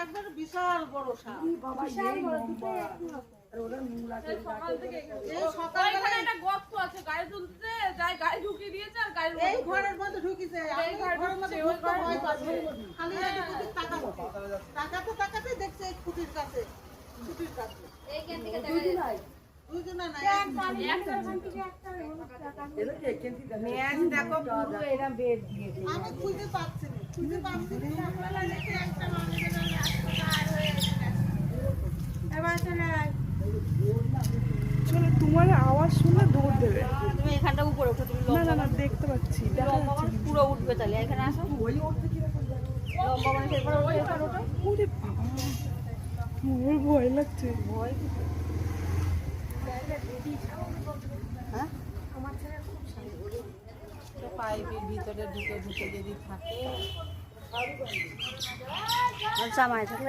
একবার বিশাল বড় সাপ। এই ঘরের মধ্যে ঢুকিছে, তাকাতে তাকাতে দেখছে খুঁটির কাছে, খুঁটির কাছে। আমি খুঁজে পাচ্ছি না, খুঁজে পাচ্ছি চলো, তোমার আওয়াজ শুনে দৌড় দেবে। তুমি এখানটা উপরে ওঠো, তুমি না না না, দেখতে পাচ্ছি, লম্বা মানুষ পুরো উঠবে তাহলে। এখানে আসো, লম্বা মানুষ এরপর ওঠো, এরপর ওঠো। ওরে বাবা, মোর ভয় লাগছে। ভয় পাইপের ভিতরে ঢুকে ঢুকে যদি থাকে জামাই থাকলে